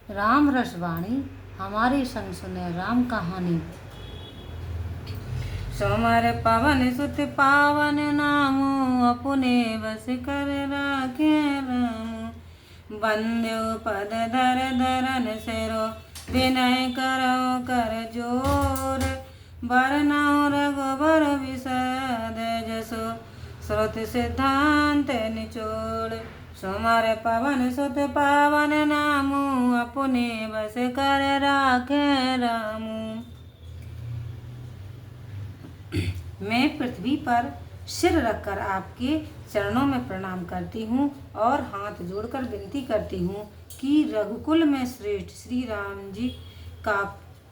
राम रसवाणी हमारे संग सुने राम कहानी। सोमर पवन सुत पावन नामो, अपने बस कर राखे राम। बंद्यो पद धर धरन सिरो, विनय करो कर जोर। बरनौ रघुबर विशद जसो, श्रुति सिद्धांत निचोड़। सोमर पवन सुत पावन नामो, अपने बस कर राखे रामू। मैं पृथ्वी पर सिर रखकर आपके चरणों में प्रणाम करती हूँ और हाथ जोड़कर विनती करती हूँ कि रघुकुल में श्रेष्ठ श्री राम जी का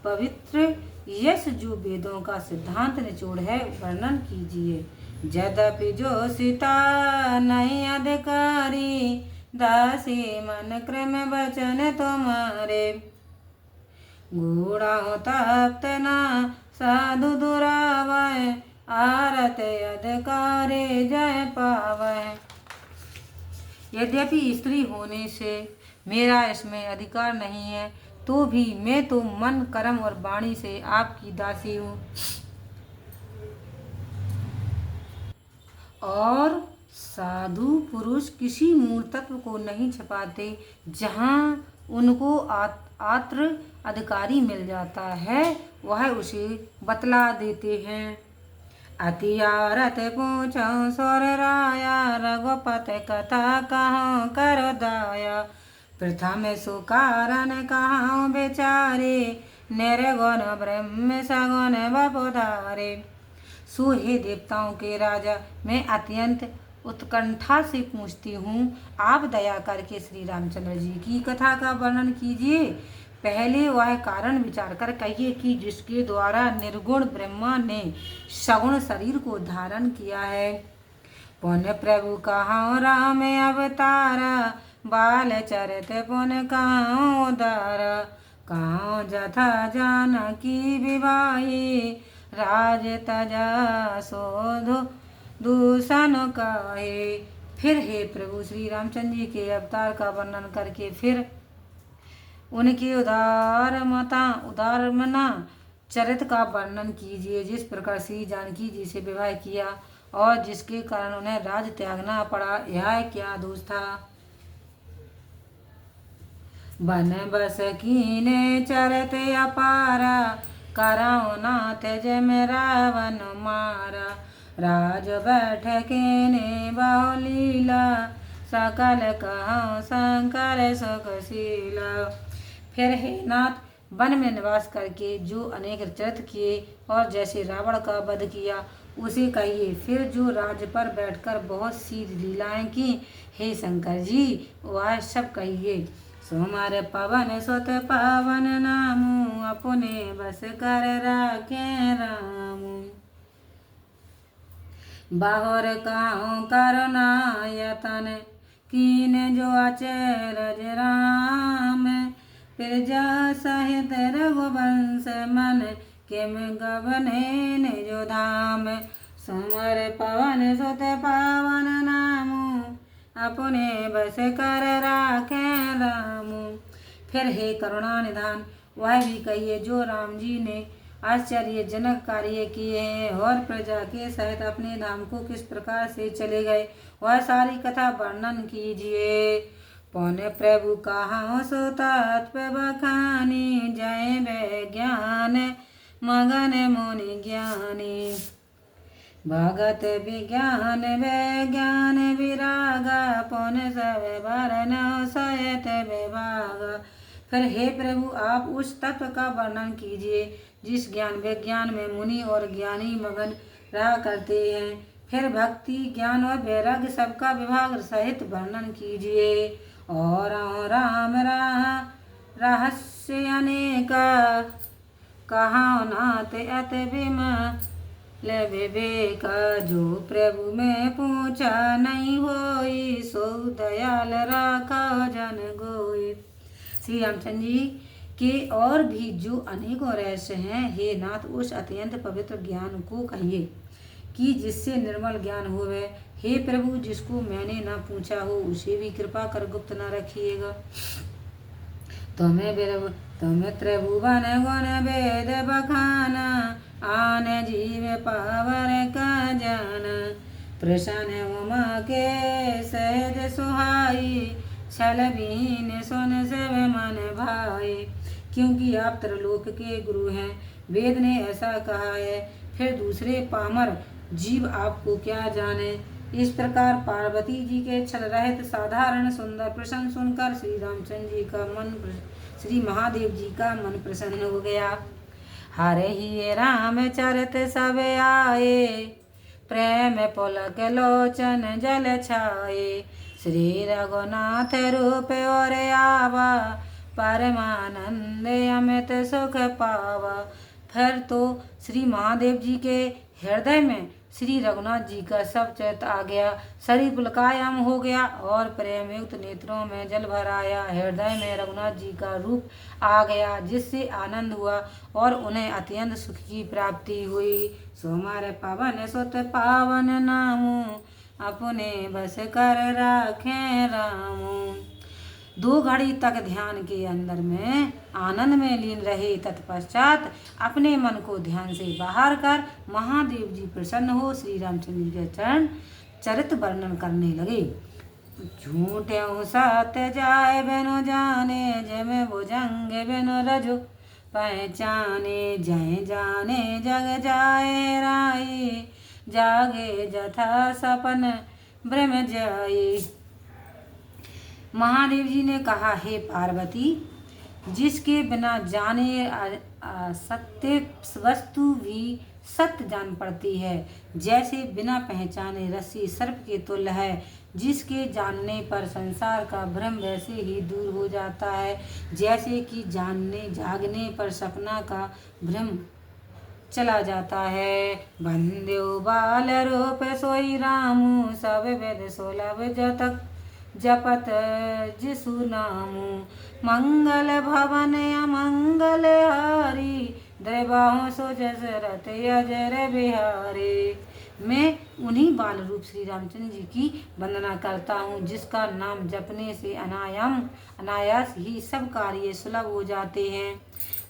पवित्र यश जो वेदों का सिद्धांत निचोड़ है वर्णन कीजिए। यद्यपि जो सीता नहीं अधिकारी, दासी मन क्रम वचन तुम्हारे। घोड़ा तप्त ना साधु दुरावय, आरत अधिकारी जय पावय। यद्यपि स्त्री होने से मेरा इसमें अधिकार नहीं है, तो भी मैं तो मन कर्म और वाणी से आपकी दासी हूँ। और साधु पुरुष किसी मूल तत्व को नहीं छिपाते, जहाँ उनको आत्र अधिकारी मिल जाता है वह उसे बतला देते हैं। अति आरत पूछो सुर राया, रघुपति कथा कहाँ कर दाया। प्रथम सुकारण कहाँ बेचारे, निर्गुण ब्रह्म सगुण बपुधारे। सो हे देवताओं के राजा, मैं अत्यंत उत्कंठा से पूछती हूँ, आप दया करके श्री रामचंद्र जी की कथा का वर्णन कीजिए। पहले वह कारण विचार कर कहिए कि जिसके द्वारा निर्गुण ब्रह्मा ने सगुण शरीर को धारण किया है। पुण्य प्रभु कहाँ राम अवतारा, बाल चरित पुण्य कहाँ उदारा। कहाँ जथा जानकी विवाही, राज तजा शोधो दूषण काहे। फिर हे प्रभु श्री रामचंद्र जी के अवतार का वर्णन करके फिर उनके उदारमना चरित का वर्णन कीजिए, जिस प्रकार श्री जानकी जी से विवाह किया और जिसके कारण उन्हें राज त्यागना पड़ा, यह क्या दोष था। बन बस कीने चरित अपारा, कराओ ना तेज में रावण मारा। राज बैठके ने बहुलीला, सकल कहो शंकर सुखशीला। फिर हे नाथ, वन में निवास करके जो अनेक चरित्र किए और जैसे रावण का वध किया उसे कहिए। फिर जो राज पर बैठकर बहुत सी लीलाएं की, हे शंकर जी वह सब कहिए। सोमर पवन सुत पावन नामू, अपने बस कर राखे रामू। बाहुर काहू करुणा यतन, कीन जो अचरज राम। प्रजा सहित रघुवंश मन, किम गवने निज धाम। सोमर पवन सुत पावन नामू, अपने बस कर राखे रामू। फिर हे करुणा निधान, वह भी कहिए जो राम जी ने आश्चर्यजनक कार्य किए हैं और प्रजा के सहित अपने धाम को किस प्रकार से चले गए, वह सारी कथा वर्णन कीजिए। पुण्य प्रभु कहाँ सो तत्व बखानी, जय विज्ञान मगन मुनि ज्ञानी। भगत विज्ञान विज्ञान विरागा, पुण्य सब भरन सहित विभागा। फिर हे प्रभु आप उस तत्व का वर्णन कीजिए जिस ज्ञान विज्ञान में मुनि और ज्ञानी मगन रहा करते हैं। फिर भक्ति ज्ञान और वैराग्य सबका विभाग सहित वर्णन कीजिए। और राम रहस्य अनेका, कहाँ नाथ अत विमल विवेक। जो प्रभु में पूछा नहीं होई, सो दयाल राखा जन गोई। श्री रामचंद्र जी के और भी जो अनेकों रहस्य हैं, हे नाथ उस अत्यंत पवित्र ज्ञान को कहिए कि जिससे निर्मल ज्ञान होवे। हे प्रभु जिसको मैंने न पूछा हो उसे भी कृपा कर गुप्त न रखिएगा। तुम त्रिभुवन गुण वेद बखाना, आन जीव पावर का जान। प्रसन्न उमा के सहज सुहाई, छल बीन सुन सब मन भाई। क्योंकि आप त्रिलोक के गुरु हैं, वेद ने ऐसा कहा है, फिर दूसरे पामर जीव आपको क्या जाने। इस प्रकार पार्वती जी के छल रहित साधारण सुंदर प्रसंग सुनकर श्री महादेव जी का मन प्रसन्न हो गया। हरे ही राम चरित सब आए, प्रेम पुलक लोचन जल छाए। श्री रघुनाथ रूप और आवा, परमानंद अमित सुख पावा। फिर तो श्री महादेव जी के हृदय में श्री रघुनाथ जी का सब चरित्र आ गया। शरीर पुलकायम हो गया और प्रेम युक्त नेत्रों में जल भर आया। हृदय में रघुनाथ जी का रूप आ गया, जिससे आनंद हुआ और उन्हें अत्यंत सुख की प्राप्ति हुई। सोमवार पवन सुत पावन नामू, अपने बस कर राखें रामू। 2 घड़ी तक ध्यान के अंदर में आनंद में लीन रहे। तत्पश्चात अपने मन को ध्यान से बाहर कर महादेव जी प्रसन्न हो श्री रामचंद्र जी के चरण चरित्र वर्णन करने लगे। झूठे सत्य जाए बिनु जाने, जय भुजंग बिनु रजो पहचाने। जय जाने जग जाए राई, जागे जथा सपन ब्रह्म जाई। महादेव जी ने कहा, हे पार्वती, जिसके बिना जाने सत्य वस्तु भी सत्य जान पड़ती है, जैसे बिना पहचाने रस्सी सर्प के तुल्य है। जिसके जानने पर संसार का भ्रम वैसे ही दूर हो जाता है, जैसे कि जागने पर सपना का भ्रम चला जाता है। बंदेव बाल रूप सोई रामू, सब वेद सोलभ जतक जपत जिसु नामू। मंगल भवन अमंगल हारी, दैवाहों सो जसरथ अजर बिहारी। मैं उन्हीं बाल रूप श्री रामचंद्र जी की वंदना करता हूँ, जिसका नाम जपने से अनायास ही सब कार्य सुलभ हो जाते हैं।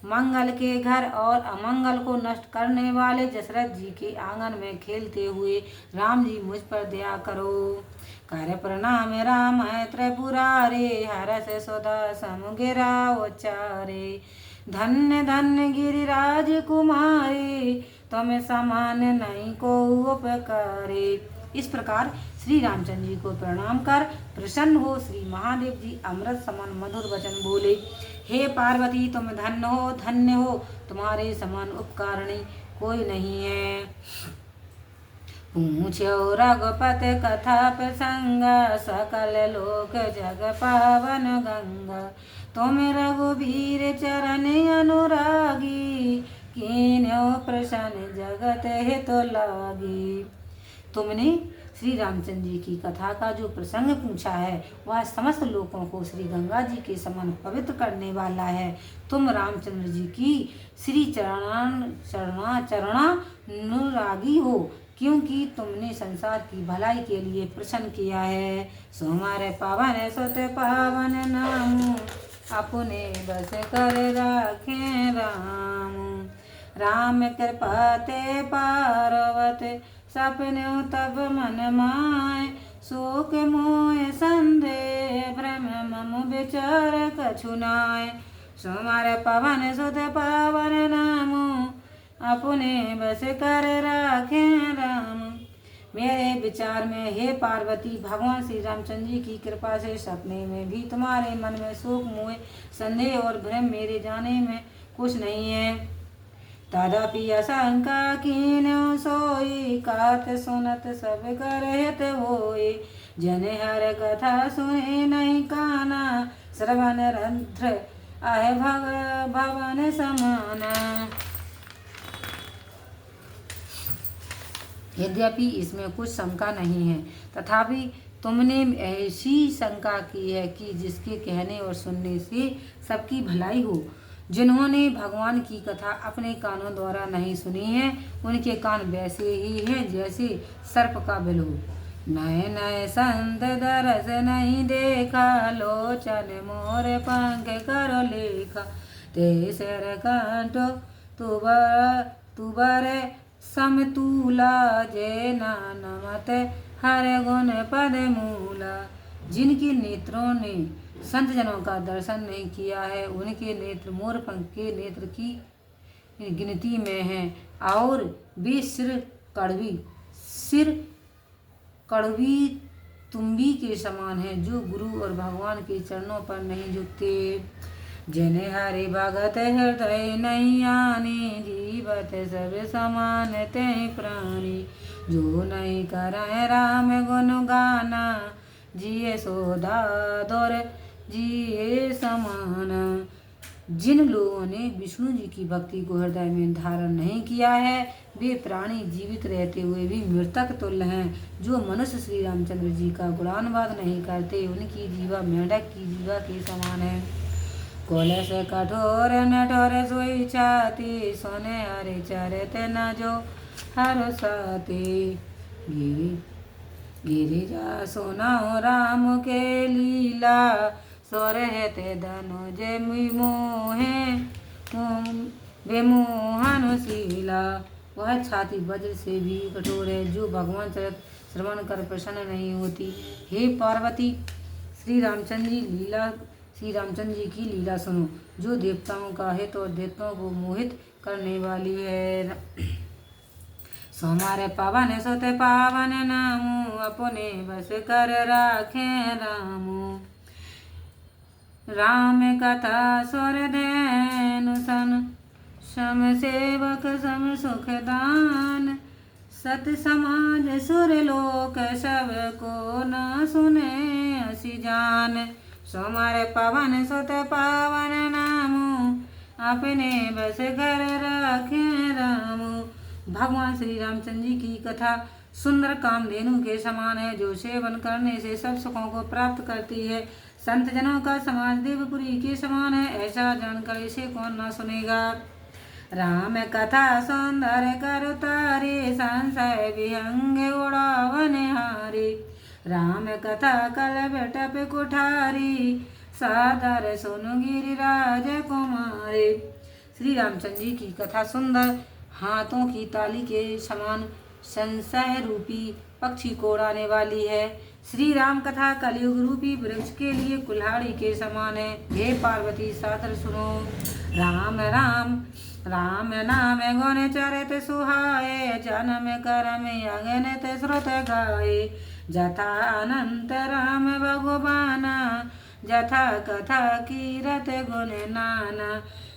मंगल के घर और अमंगल को नष्ट करने वाले दशरथ जी के आंगन में खेलते हुए राम जी मुझ पर दया करो। कर प्रणाम राम है त्रिपुरारे, हरस सुधा समुगिरा उच्चारे। धन्य धन्य गिरिराज कुमारी, तुम समान नहीं को उपकारे। इस प्रकार श्री रामचंद्र जी को प्रणाम कर प्रसन्न हो श्री महादेव जी अमृत समान मधुर वचन बोले। हे पार्वती, तुम धन्य हो, तुम्हारे समान उपकारिणी कोई नहीं है। पूछो रघुपति कथा प्रसंग, सकल लोक जग पावन गंगा। तुम रघुवीर चरण अनुरागी, कीन्यो प्रसन्न जगत हित लागी। तुमने श्री रामचंद्र जी की कथा का जो प्रसंग पूछा है, वह समस्त लोगों को श्री गंगा जी के समान पवित्र करने वाला है। तुम रामचंद्र जी की श्री चरणानुरागी हो, क्योंकि तुमने संसार की भलाई के लिए प्रसन्न किया है। सोमार पावन सुत पावन नाम, अपने बस कर राखें राम। राम कृपा ते पार्वत, सपने तब मन माय। शोक मोह संदेह भ्रम मम विचार कछु नाय। सोमार पवन सुत पावन नाम, अपने बस कर राखें राम। मेरे विचार में हे पार्वती, भगवान श्री रामचंद्र जी की कृपा से सपने में भी तुम्हारे मन में शोक मोह संदेह और भ्रम मेरे जाने में कुछ नहीं है। तदपि आशंका कीन्यो सोई, कात सुनत सब कर हित होई। जन हर कथा सुने नहीं काना, श्रवण रंध्र आए भवन समाना। यद्यपि इसमें कुछ शंका नहीं है, तथापि तुमने ऐसी शंका की है कि जिसके कहने और सुनने से सबकी भलाई हो। जिन्होंने भगवान की कथा अपने कानों द्वारा नहीं सुनी है, उनके कान वैसे ही हैं जैसे सर्प का बिल हो। नए नए संत दरस नहीं देखा, लोचन मोर पंख करो लेखा। ते सिर कंठो तुबर समतूला, जय नानमत हर गुण पद मूला। जिनके नेत्रों ने संत जनों का दर्शन नहीं किया है, उनके नेत्र मोर पंख के नेत्र की गिनती में हैं, और वे सिर कड़वी तुम्बी के समान है, जो गुरु और भगवान के चरणों पर नहीं झुकते। जिन्हें हरि भगत हृदय नहीं आने, जीवत सब समान ते प्राणी। जो नहीं करे राम गुण गाना, जिये सोदा दौर जिये समाना। जिन लोगों ने विष्णु जी की भक्ति को हृदय में धारण नहीं किया है, वे प्राणी जीवित रहते हुए भी मृतक तुल्य हैं। जो मनुष्य श्री रामचंद्र जी का गुणानुवाद नहीं करते, उनकी जीवा मेढक की जीवा के समान है। कोलस कठोर नठोर सोई छाती, सोने हरे चरते न जो हर साथी। गिरिजा सोना राम के लीला, सो रहते धनुज मोहे बेमोहनशीला। वह छाती वज्र से भी कठोर है, जो भगवान चरित श्रवण कर प्रसन्न नहीं होती। हे पार्वती, श्री रामचंद्र जी की लीला सुनो, जो देवताओं का हित और दैत्यों को मोहित करने वाली है। सोमारे पावन सोते पावन नामू, अपने बस कर राखे रामू। राम कथा स्वर धैनु सन, सम सेवक सम सुख दान। सत समाज सुर लोक सब को न सुने असी जान। सोमारे पावन सुत पावन नामू, अपने बस घर रखे रामू। भगवान श्री रामचंद्र जी की कथा सुंदर कामधेनु के समान है, जो सेवन करने से सब सुखों को प्राप्त करती है। संत जनों का समाज देवपुरी के समान है, ऐसा जानकर इसे कौन न सुनेगा। राम कथा सौंदर्य कर तारे, संशय विहंग उड़ावन हारे। राम कथा कल बेटप कुठारी, सादर सुन गिरिराज कुमारी। श्री रामचंद्र जी की कथा सुंदर हाथों की ताली के समान संशय रूपी पक्षी को उड़ाने वाली है। श्री राम कथा कलयुग रूपी वृक्ष के लिए कुल्हाड़ी के समान है। हे पार्वती, सादर सुनो। राम राम राम नाम गुण चरित सुहाए, जन्म करम अगणित श्रुत गाए। जथा अनंत राम भगवाना, जथा कथा कीरत गुण नाना।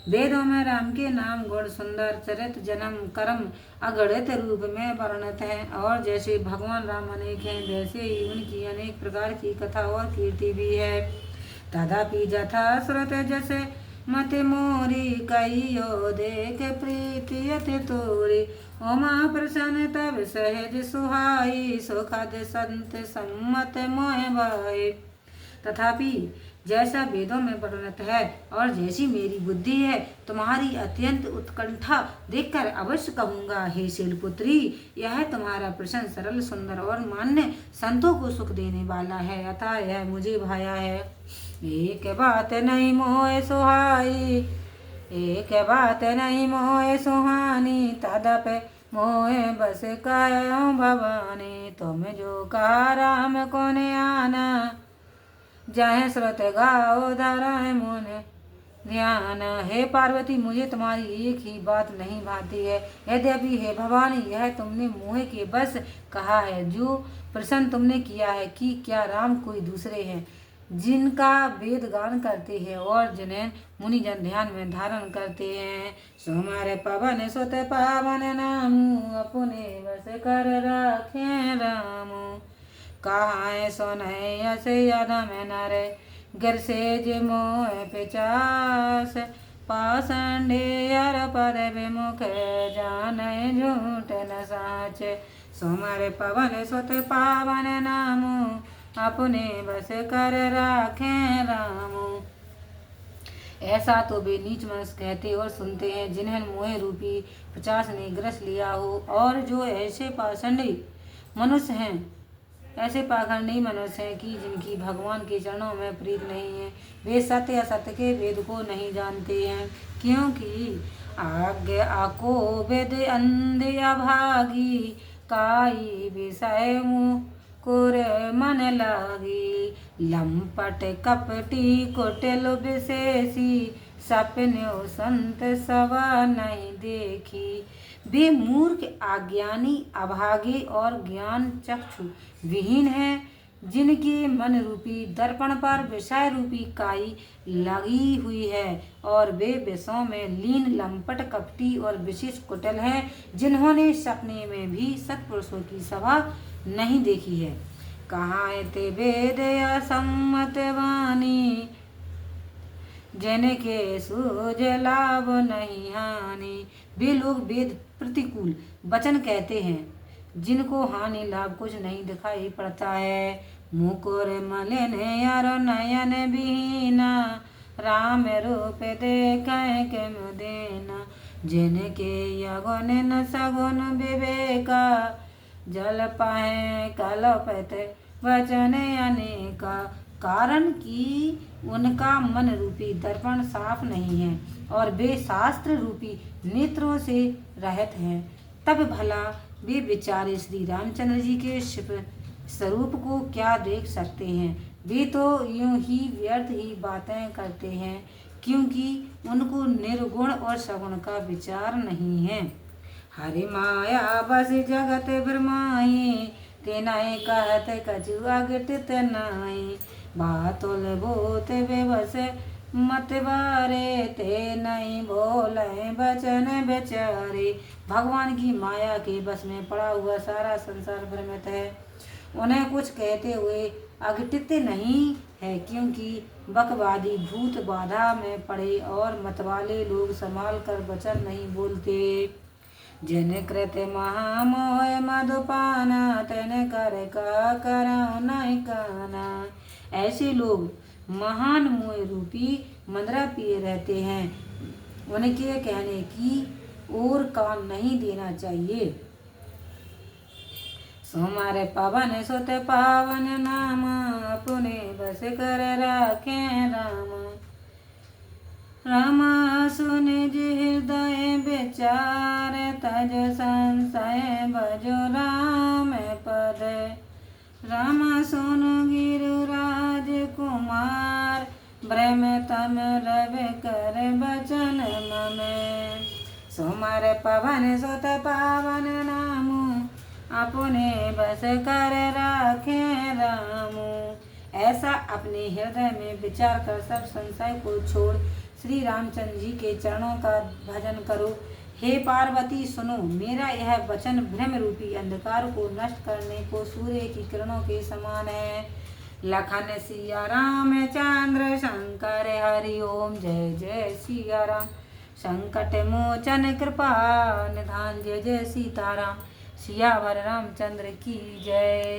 वेदों में राम के नाम गुण सुंदर चरित जन्म कर्म अगणित रूप में वर्णित है, और जैसे भगवान राम अनेक हैं, वैसे ही उनकी अनेक प्रकार की कथा और कीर्ति भी है। तथापि जथा श्रुत जैसे मत मोरी, कहियो देख प्रीति अति तोरी। उमा प्रसन्न तब सहज सुहाई, सुखद संत सम्मत मोह भाई। तथापि जैसा वेदों में वर्णित है और जैसी मेरी बुद्धि है, तुम्हारी अत्यंत उत्कंठा देखकर अवश्य कहूँगा, हे शैलपुत्री, यह तुम्हारा प्रश्न सरल सुंदर और मान्य संतों को सुख देने वाला है, अतः यह मुझे भाया है। एक बात नहीं मोह सुहाई, एक बात नहीं मोह सुहानी। तदप मोह बस कहो भवानी, तुम जो कहा राम को ने आना। जहाँ श्रुत गाओ धराए मन ध्यान। हे पार्वती, मुझे तुम्हारी एक ही बात नहीं भाती है। यद्यपि हे भवानी, यह तुमने मोह के बस कहा है, जो प्रश्न तुमने किया है कि क्या राम कोई दूसरे हैं, जिनका वेद गान करते हैं और जिन्हें मुनिजन ध्यान में धारण करते हैं। सोमारे पवन सुत पावन नामू, अपने बस कर रखे रामू। कहाँ सुनय यस यदम नर, गिर से मोह पिचास। पाषंडे हर पद विमुख, जाने झूठ न साच। सोमारे पवन सुत पावन नामू, अपने बस कर राखे रामू। ऐसा तो वे नीच मनुष्य कहते और सुनते हैं, जिन्हें मोह रूपी 50 ने ग्रस लिया हो, और जो ऐसे पाषंडी मनुष्य हैं ऐसे पाखंडी मनुष्य हैं कि जिनकी भगवान के चरणों में प्रीत नहीं है। वे सत्य असत्य के भेद को नहीं जानते हैं, क्योंकि आज्ञा को वेद अंधे अभागी, काई विषय मुकुर मन लागी। लंपट कपटी कुटिल विशेषी, सपने संत सवा नहीं देखी। वे मूर्ख, अज्ञानी, अभागे और ज्ञान चक्षु विहीन हैं, जिनके मन रूपी दर्पण पर विषय रूपी काई लगी हुई है, और वे विषयों में लीन, लंपट, कपटी और विशेष कुटिल हैं, जिन्होंने सपने में भी सत्पुरुषों की सभा नहीं देखी है। कहाँ ते वेद असम्मत वाणी, जिनके सूझ लाभ नहीं हानि। वे लोग वेद प्रतिकूल वचन कहते हैं, जिनको हानि लाभ कुछ नहीं दिखाई पड़ता है। मुकुर मलिन यार नयन बीना, राम रूप देखें के मुदेना। जिनके यगुन न सगुन विवेका, जल पाए कलपत वचन अनेका। कारण कि उनका मन रूपी दर्पण साफ नहीं है, और वे शास्त्र रूपी नेत्रों से रहित हैं। तब भला वे बेचारे श्री रामचंद्र जी के शिव स्वरूप को क्या देख सकते हैं। वे तो यूं ही व्यर्थ ही बातें करते हैं, क्योंकि उनको निर्गुण और सगुण का विचार नहीं है। हरि माया बस जगत भ्रमाई, तेनाई कहत कछु अघटित नाई। बातुल भूत बेबस मतवारे, ते नहीं बोले बचन बेचारे। भगवान की माया के बस में पड़ा हुआ सारा संसार भ्रमित है, उन्हें कुछ कहते हुए अघटित नहीं है, क्योंकि बकवादी भूत बाधा में पड़े और मतवाले लोग संभाल कर वचन नहीं बोलते। जिन कृत महामोह मधुपाना, तन कर का करौ नहीं काना। ऐसे लोग महान मोह रूपी मंदरा पिए रहते हैं, उनके कहने की ओर कान नहीं देना चाहिए। सोमवार पवन सुत पावन नाम, अपने बस कर राखे राम। रामा सुन हृदय विचार, तज संशय भजो राम पद। रामा सुन गिरिराज कुमार, ब्रह्म तम रव कर बचन मम। सोमवार पवन सुत पावन नाम, अपने बस कर राखे राम। ऐसा अपने हृदय में विचार कर सब संशय को छोड़ श्री रामचंद्र जी के चरणों का भजन करो। हे पार्वती सुनो, मेरा यह वचन भ्रम रूपी अंधकार को नष्ट करने को सूर्य की किरणों के समान है। लखन सिया राम चंद्र शंकर, हरि ओम जय जय सिया राम। संकट मोचन कृपा निधान, जय जय सीताराम। सियावर रामचंद्र की जय।